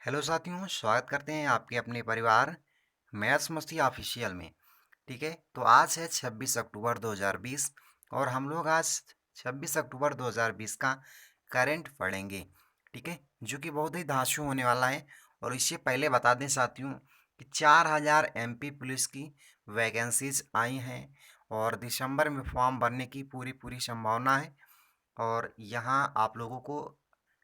Hello साथियों, स्वागत करते हैं आपके अपने परिवार मैथ्स मस्ती ऑफिशियल में। ठीक है, तो आज है 26 अक्टूबर 2020 और हम लोग आज 26 अक्टूबर 2020 का करंट पढ़ेंगे। ठीक है, जो कि बहुत ही धांसू होने वाला है। और इससे पहले बता दें साथियों कि 4000 एमपी पुलिस की वैकेंसीज आई हैं और दिसंबर में फॉर्म भरने की पूरी पूरी संभावना है। और यहाँ आप लोगों को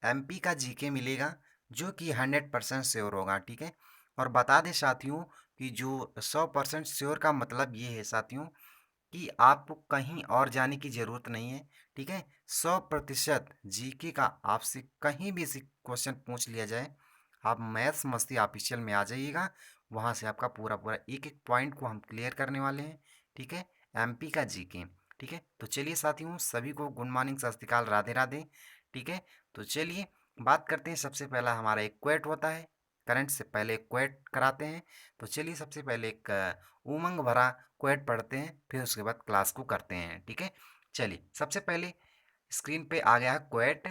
एमपी का जीके मिलेगा जो कि 100% श्योर होगा। ठीक है, और बता दें साथियों कि जो 100% श्योर का मतलब ये है साथियों कि आपको कहीं और जाने की ज़रूरत नहीं है। ठीक है, 100% जीके का आपसे कहीं भी से क्वेश्चन पूछ लिया जाए, आप मैथ्स मस्ती ऑफिशियल में आ जाइएगा। वहाँ से आपका पूरा पूरा एक एक पॉइंट को हम क्लियर करने वाले हैं। ठीक है, एमपी का जीके। ठीक है, तो चलिए साथियों, सभी को गुड मॉर्निंग, सत श्री अकाल, राधे राधे। ठीक है, तो चलिए बात करते हैं। सबसे पहला हमारा एक क्वेट होता है, करंट से पहले एक क्वेट कराते हैं। तो चलिए सबसे पहले एक उमंग भरा क्वेट पढ़ते हैं, फिर उसके बाद क्लास को करते हैं। ठीक है, चलिए सबसे पहले स्क्रीन पे आ गया है क्वेट।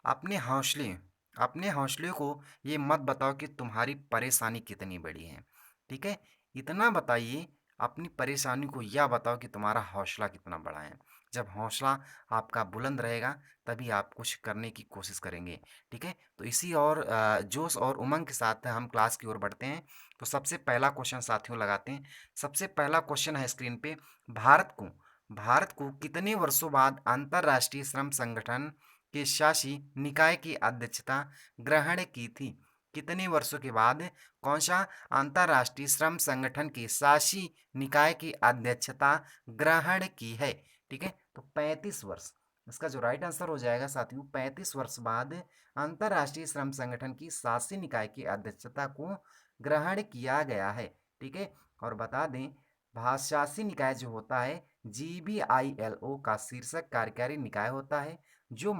अपने हौसले अपने हौसले को ये मत बताओ कि तुम्हारी परेशानी कितनी बड़ी है। ठीक है, इतना बताइए अपनी परेशानी को, यह बताओ कि तुम्हारा हौसला कितना बड़ा है। जब हौसला आपका बुलंद रहेगा तभी आप कुछ करने की कोशिश करेंगे। ठीक है, तो इसी और जोश और उमंग के साथ हम क्लास की ओर बढ़ते हैं। तो सबसे पहला क्वेश्चन साथियों लगाते हैं। सबसे पहला क्वेश्चन है स्क्रीन पे। भारत को कितने वर्षों बाद अंतर्राष्ट्रीय श्रम संगठन के शासी निकाय की अध्यक्षता ग्रहण की थी? कितने वर्षों के बाद कौन सा अंतर्राष्ट्रीय श्रम संगठन के शासी निकाय की अध्यक्षता ग्रहण की है? ठीक है, तो 35 वर्ष इसका जो राइट आंसर हो जाएगा साथियों। 35 वर्ष बाद अंतर्राष्ट्रीय श्रम संगठन की शासी निकाय की अध्यक्षता को ग्रहण किया गया है। ठीक है, और बता दें भाषासी निकाय जो होता है GBILO का शीर्षक कार्यकारी निकाय होता है जो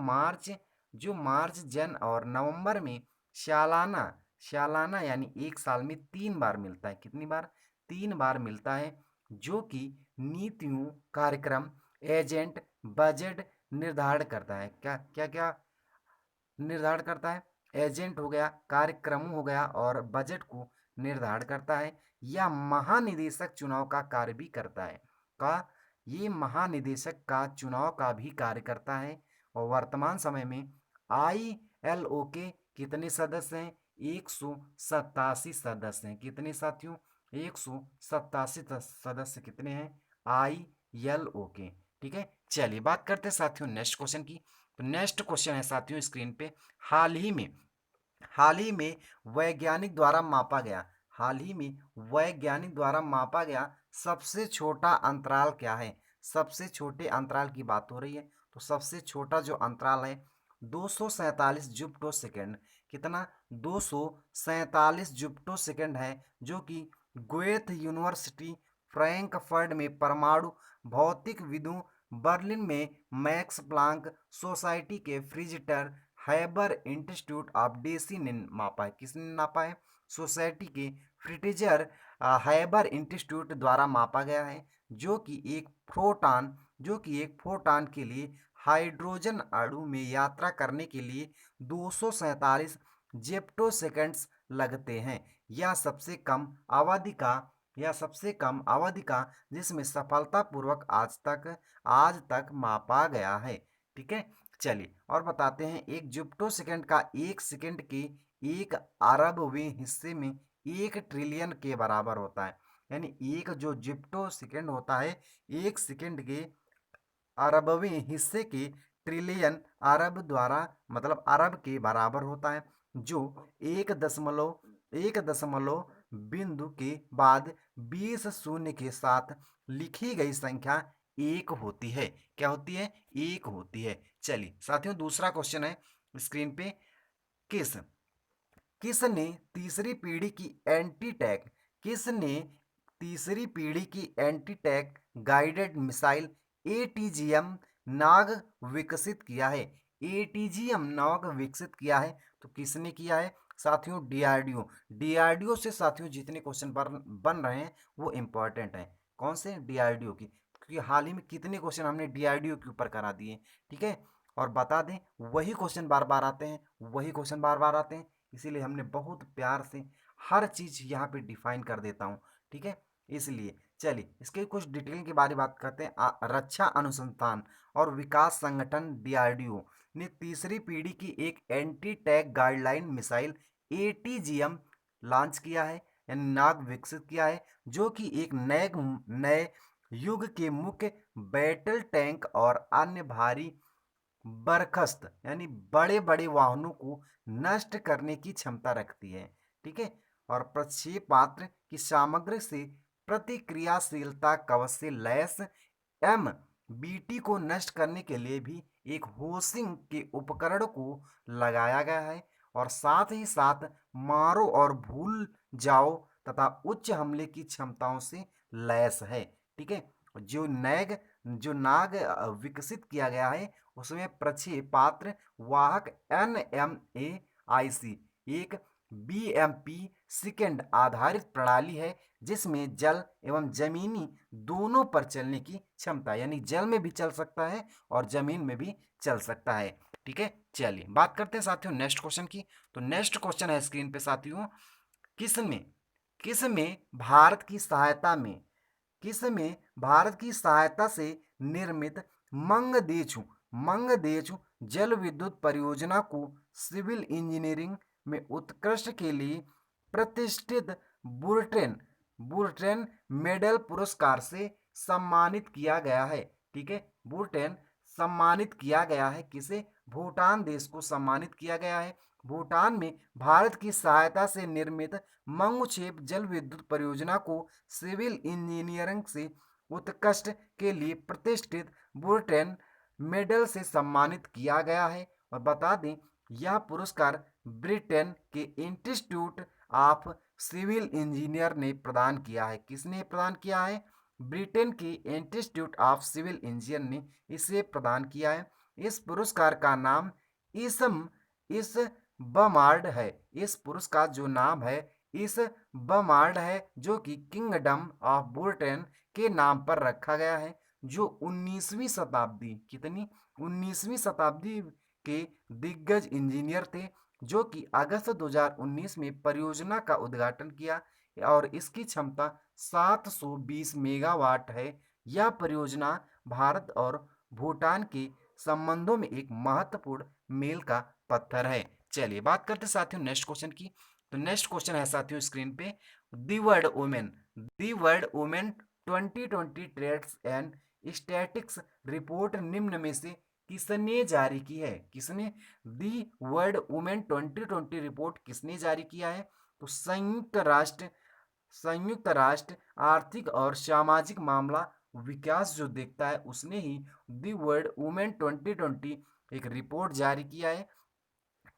मार्च जन और नवंबर में सालाना सालाना यानी एक साल में 3 बार मिलता है। कितनी बार? 3 बार मिलता है। जो कि नीतियों, कार्यक्रम, एजेंट, बजट निर्धारण करता है। क्या क्या क्या निर्धारण करता है? एजेंट हो गया, कार्यक्रम हो गया और बजट को निर्धारण करता है। या महानिदेशक चुनाव का कार्य भी करता है। का ये महानिदेशक का चुनाव का भी कार्य करता है। और वर्तमान समय में ILO के कितने सदस्य हैं? 187 सदस्य हैं। कितने साथियों? 187 सदस्य कितने हैं ILO के। ठीक है, चलिए बात करते हैं साथियों नेक्स्ट क्वेश्चन की। तो नेक्स्ट क्वेश्चन है साथियों स्क्रीन पे। हाल ही में हाल ही में वैज्ञानिक द्वारा मापा गया हाल ही में वैज्ञानिक द्वारा मापा गया सबसे छोटा अंतराल क्या है? सबसे छोटे अंतराल की बात हो रही है। तो सबसे छोटा जो अंतराल है 247 जुप्टो सेकेंड। कितना? 247 जुप्टो सेकेंड है। जो कि गोएथ यूनिवर्सिटी फ्रैंकफर्ट में परमाणु भौतिक विदों, बर्लिन में मैक्स प्लांक सोसाइटी के फ्रिजिटर हैबर इंस्टीट्यूट ऑफ डेसी ने मापा है। किसने नापा है? सोसाइटी के फ्रिटिजर हैबर इंस्टीट्यूट द्वारा मापा गया है। जो कि एक प्रोटॉन के लिए हाइड्रोजन अणु में यात्रा करने के लिए 247 जेप्टो सेकेंड्स लगते हैं। यह सबसे कम अवधि का यह सबसे कम अवधि का जिसमें सफलतापूर्वक आज तक मापा गया है। ठीक है, चलिए और बताते हैं। एक जुप्टो सेकंड का एक सेकंड के एक अरबवें हिस्से में 1 ट्रिलियन के बराबर होता है। यानी एक जो जुप्टो सेकंड होता है एक सेकंड के अरबवें हिस्से के ट्रिलियन अरब द्वारा मतलब अरब के बराबर होता है। जो एक दशमलव बिंदु के बाद 20 शून्य के साथ लिखी गई संख्या एक होती है। क्या होती है? एक होती है। चलिए साथियों दूसरा क्वेश्चन है स्क्रीन पे। किस किसने तीसरी पीढ़ी की एंटी टैक किसने तीसरी पीढ़ी की एंटी टैक गाइडेड मिसाइल एटीजीएम नाग विकसित किया है? एटीजीएम नाग विकसित किया है तो किसने किया है साथियों? डीआरडीओ। डीआरडीओ से साथियों जितने क्वेश्चन बन रहे हैं वो इंपॉर्टेंट हैं। कौन से? डीआरडीओ की, क्योंकि हाल ही में कितने क्वेश्चन हमने डीआरडीओ के ऊपर करा दिए। ठीक है, और बता दें वही क्वेश्चन बार बार आते हैं। इसीलिए हमने बहुत प्यार से हर चीज़ यहाँ पे डिफाइन कर देता हूँ, ठीक है। इसलिए चलिए इसके कुछ डिटेल के बारे में बात करते हैं। रक्षा अनुसंधान और विकास संगठन डीआरडीओ ने तीसरी पीढ़ी की एक anti tank guideline missile ATGM launch किया है, यानी नाग विकसित किया है, जो कि एक नए नए युग के मुख्य बैटल टैंक और अन्य भारी बरखस्त यानी बड़े बड़े वाहनों को नष्ट करने की क्षमता रखती है, ठीक है। और प्रक्षेपास्त्र की सामग्री से प्रतिक्रियाशीलता कवच से लैस एम बीटी को नष्ट करने के लिए भी एक होसिंग के उपकरण को लगाया गया है, और साथ ही साथ मारो और भूल जाओ तथा उच्च हमले की क्षमताओं से लैस है, ठीक है। जो नाग विकसित किया गया है उसमें प्रक्षेपास्त्र वाहक NMAIC एक BMP सेकेंड आधारित प्रणाली है, जिसमें जल एवं जमीनी दोनों पर चलने की क्षमता, यानी जल में भी चल सकता है और जमीन में भी चल सकता है, ठीक है। चलिए बात करते हैं साथियों नेक्स्ट क्वेश्चन की। तो नेक्स्ट क्वेश्चन है स्क्रीन पे साथियों, किसमें किसमें भारत की सहायता में किसमें भारत की सहायता से निर्मित मंगदेचु जल विद्युत परियोजना को सिविल इंजीनियरिंग में उत्कृष्ट के लिए प्रतिष्ठित बुरटेन बुरटेन मेडल पुरस्कार से सम्मानित किया गया है, ठीक है। बुरटेन सम्मानित किया गया है किसे? भूटान देश को सम्मानित किया गया है। भूटान में भारत की सहायता से निर्मित मंगुछेप जल विद्युत परियोजना को सिविल इंजीनियरिंग से उत्कृष्ट के लिए प्रतिष्ठित बुरटेन मेडल से सम्मानित किया गया है। और बता दें यह पुरस्कार ब्रिटेन के इंस्टीट्यूट ऑफ सिविल इंजीनियर ने प्रदान किया है। किसने प्रदान किया है? ब्रिटेन के इंस्टीट्यूट ऑफ सिविल इंजीनियर ने इसे प्रदान किया है। इस पुरस्कार का नाम इस बमार्ड है। इस पुरस्कार जो नाम है इस बमार्ड है, जो कि किंगडम ऑफ ब्रिटेन के नाम पर रखा गया है, जो 19वीं शताब्दी कितनी 19वीं शताब्दी के दिग्गज इंजीनियर थे, जो कि अगस्त 2019 में परियोजना का उद्घाटन किया, और इसकी क्षमता 720 मेगावाट है। यह परियोजना भारत और भूटान के संबंधों में एक महत्वपूर्ण मील का पत्थर है। चलिए बात करते साथियों नेक्स्ट क्वेश्चन की। तो नेक्स्ट क्वेश्चन है साथियों स्क्रीन पे, the world women 2020 trends and statistics report निम्न में से किसने जारी की है? किसने दी वर्ल्ड वुमेन 2020 रिपोर्ट किसने जारी किया है? तो संयुक्त राष्ट्र आर्थिक और सामाजिक मामला विकास जो देखता है उसने ही दी वर्ल्ड वुमेन 2020 एक रिपोर्ट जारी किया है,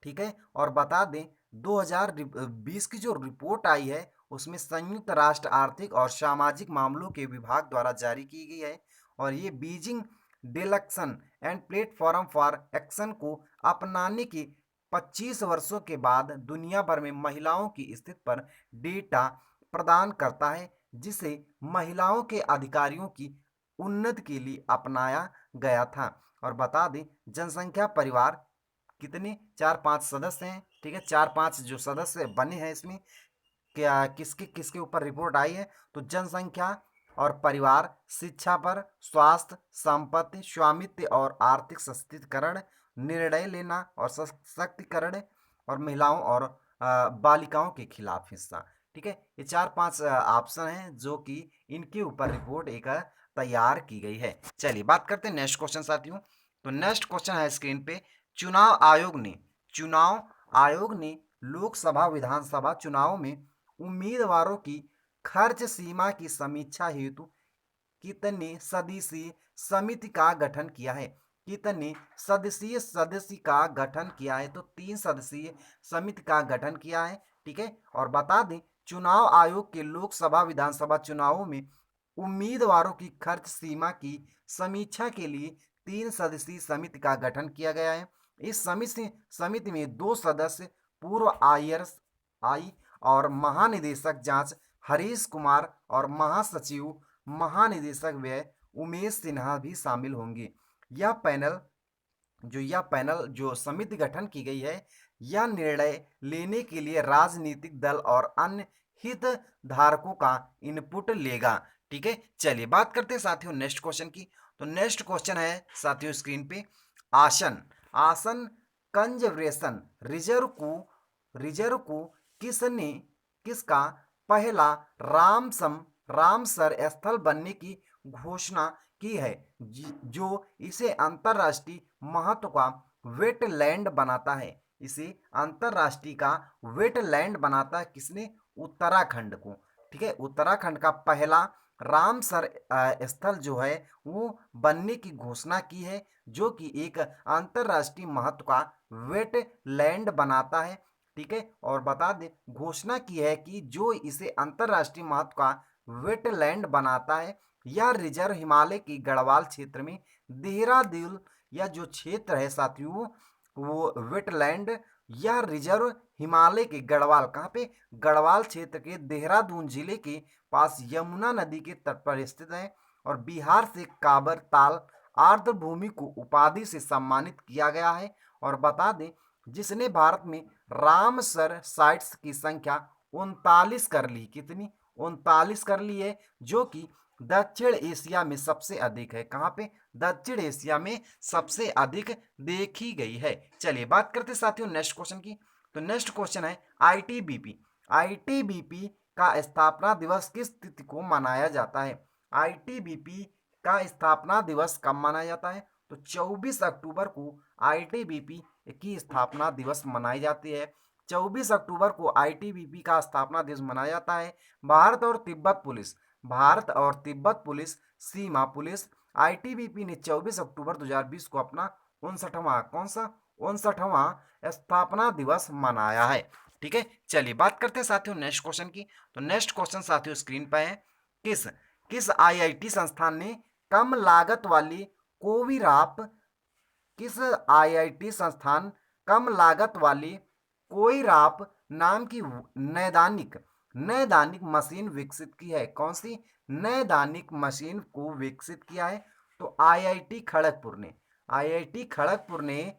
ठीक है। और बता दें 2020 की जो रिपोर्ट आई है उसमें संयुक्त राष्ट्र आर्थिक और सामाजिक मामलों के विभाग द्वारा जारी की गई है, और ये Beijing declaration and platform for action को अपनाने के 25 वर्षों के बाद दुनिया भर में महिलाओं की स्थिति पर डेटा प्रदान करता है, जिसे महिलाओं के अधिकारियों की उन्नति के लिए अपनाया गया था। और बता दें जनसंख्या परिवार कितने 4-5 सदस्य हैं, ठीक है। 4-5 जो सदस्य बने हैं इसमें क्या किसके किसके ऊपर रिपोर्ट आई है? तो जनसंख्या और परिवार, शिक्षा पर, स्वास्थ्य, संपत्ति, स्वामित्व और आर्थिक सशक्तिकरण, निर्णय लेना और सशक्तिकरण, और महिलाओं और बालिकाओं के खिलाफ हिस्सा, ठीक है। ये 4-5 ऑप्शन हैं जो कि इनके ऊपर रिपोर्ट एक तैयार की गई है। चलिए बात करते हैं नेक्स्ट क्वेश्चन साथियों। तो नेक्स्ट क्वेश्चन है स्क्रीन पे, चुनाव आयोग ने लोकसभा विधानसभा चुनाव में उम्मीदवारों की खर्च सीमा की समीक्षा हेतु कितने सदस्यीय समिति का गठन किया है? कितने सदस्य का गठन किया है? तो 3 सदस्यीय समिति का गठन किया है, ठीक है। और बता दें चुनाव आयोग के लोकसभा विधानसभा चुनावों में उम्मीदवारों की खर्च सीमा की समीक्षा के लिए 3 सदस्यीय समिति का गठन किया गया है। इस समिति में 2 सदस्य पूर्व आई और महानिदेशक जांच हरीश कुमार और महासचिव महानिदेशक व्यय उमेश सिन्हा भी शामिल होंगे। यह पैनल जो समिति गठन की गई है, यह निर्णय लेने के लिए राजनीतिक दल और अन्य हितधारकों का इनपुट लेगा। ठीक है, चलिए बात करते हैं साथियों नेक्स्ट क्वेश्चन की। तो नेक्स्ट क्वेश्चन है साथियों स्क्रीन पे, आसन आसन कंजर्वेशन रिजर्व को किसने किसका पहला रामसर स्थल बनने की घोषणा की है, जो इसे अंतरराष्ट्रीय महत्व का वेटलैंड बनाता है। इसे अंतरराष्ट्रीय का वेटलैंड बनाता है किसने? उत्तराखंड को। ठीक है, उत्तराखंड का पहला रामसर स्थल जो है वो बनने की घोषणा की है, जो कि एक अंतरराष्ट्रीय महत्व का वेटलैंड बनाता है। ठीक है, और बता दें घोषणा की है कि जो इसे अंतरराष्ट्रीय महत्व का वेटलैंड बनाता है, यह रिजर्व हिमालय की गढ़वाल क्षेत्र में देहरादून, या जो क्षेत्र है साथियों वो वेटलैंड, यह रिजर्व हिमालय के गढ़वाल, कहाँ पे? गढ़वाल क्षेत्र के देहरादून जिले के पास यमुना नदी के तट पर स्थित है। और बिहार से काबर ताल आर्द्र भूमि को उपाधि से सम्मानित किया गया है। और बता दें जिसने भारत में रामसर साइट्स की संख्या 39 कर ली। कितनी? 39 कर ली है, जो कि दक्षिण एशिया में सबसे अधिक है। कहाँ पे? दक्षिण एशिया में सबसे अधिक देखी गई है। चलिए बात करते साथियों नेक्स्ट क्वेश्चन की। तो नेक्स्ट क्वेश्चन है आईटीबीपी। आईटीबीपी का स्थापना दिवस किस तिथि को मनाया जाता है? आईटीबीपी का स्थापना दिवस कब मनाया जाता है? तो 24 अक्टूबर को आईटीबीपी की स्थापना दिवस मनाई जाती है। 24 अक्टूबर को आईटीबीपी का स्थापना दिवस मनाया जाता है। भारत और तिब्बत पुलिस सीमा पुलिस आईटीबीपी ने 24 अक्टूबर 2020 को अपना 59वां, कौन सा? 59वां स्थापना दिवस मनाया है। ठीक है, चलिए बात करते हैं साथियों नेक्स्ट क्वेश्चन की। तो नेक्स्ट क्वेश्चन साथियों स्क्रीन पर है, किस किस आईआईटी संस्थान ने कम लागत वाली कोविराप किस आईआईटी संस्थान कम लागत वाली कोइराप नाम की नैदानिक नैदानिक मशीन विकसित की है? कौन सी नैदानिक मशीन को विकसित किया है? तो आईआईटी खड़गपुर ने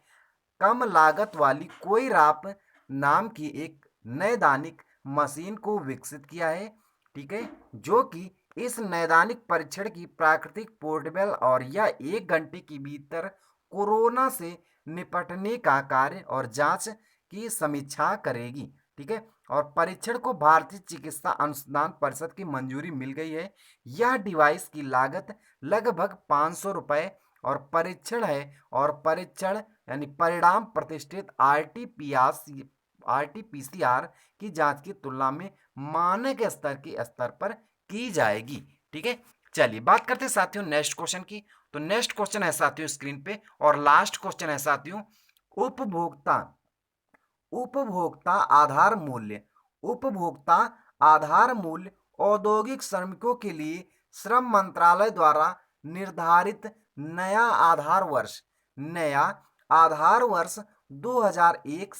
कम लागत वाली कोइराप नाम की एक नैदानिक मशीन को विकसित किया है। ठीक है, जो कि इस नैदानिक परीक्षण की प्राकृतिक पोर्टेबल और यह 1 घंटे के भीतर कोरोना से निपटने का कार्य और जांच की समीक्षा करेगी। ठीक है, और परीक्षण को भारतीय चिकित्सा अनुसंधान परिषद की मंजूरी मिल गई है। यह डिवाइस की लागत लगभग 500 रुपए और परीक्षण यानी परिणाम प्रतिष्ठित आरटीपीसीआर की जांच की तुलना में मानक स्तर पर की जाएगी। ठीक है, चलिए बात करते हैं साथियों नेक्स्ट क्वेश्चन की। तो नेक्स्ट क्वेश्चन है साथियों स्क्रीन पे, और लास्ट क्वेश्चन है साथियों, उपभोक्ता उपभोक्ता आधार मूल्य उपभोक्ता आधार मूल्य औद्योगिक श्रमिकों के लिए श्रम मंत्रालय द्वारा निर्धारित नया आधार वर्ष 2001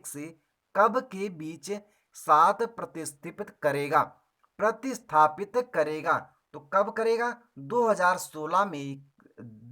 से कब के बीच साथ प्रतिस्थापित करेगा? तो कब करेगा? 2016 में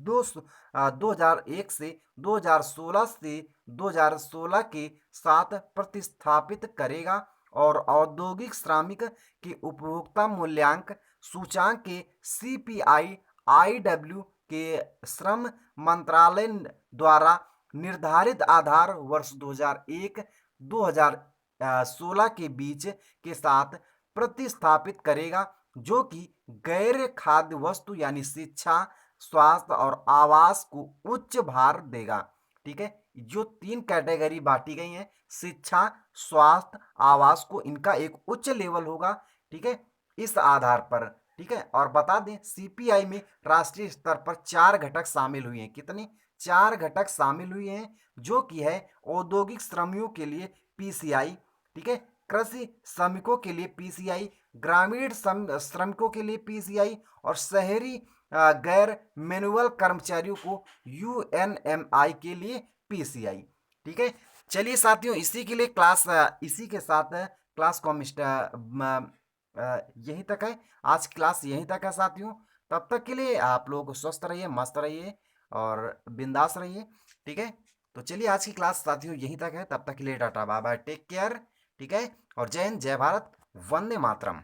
2001 से 2016 के साथ प्रतिस्थापित करेगा। और औद्योगिक श्रमिक के उपभोक्ता मूल्यांक सूचांक के सीपीआई आईडब्ल्यू के श्रम मंत्रालय द्वारा निर्धारित आधार वर्ष 2001-2016 के बीच के साथ प्रतिस्थापित करेगा, जो कि गैर खाद्य वस्तु यानी शिक्षा, स्वास्थ्य और आवास को उच्च भार देगा। ठीक है, जो 3 कैटेगरी बांटी गई हैं, शिक्षा, स्वास्थ्य, आवास को, इनका एक उच्च लेवल होगा। ठीक है, इस आधार पर। ठीक है, और बता दें सीपीआई में राष्ट्रीय स्तर पर 4 घटक शामिल हुए हैं। कितने? 4 घटक शामिल हुए हैं, जो कि है औद्योगिक श्रमिकों के लिए पीसीआई। ठीक है, कृषि श्रमिकों के लिए पीसीआई, ग्रामीण श्रमिकों के लिए पीसीआई, और शहरी गैर मैनुअल कर्मचारियों को यूएनएमआई के लिए पीसीआई। ठीक है, चलिए साथियों इसी के साथ क्लास को हम यहीं तक है। आज क्लास यहीं तक है साथियों। तब तक के लिए आप लोग स्वस्थ रहिए, मस्त रहिए और बिंदास रहिए। ठीक है, तो चलिए आज की क्लास साथियों यहीं तक है, तब तक के लिए tata bye bye, take care. ठीक है, और जय हिंद, जय भारत, वंदे मातरम।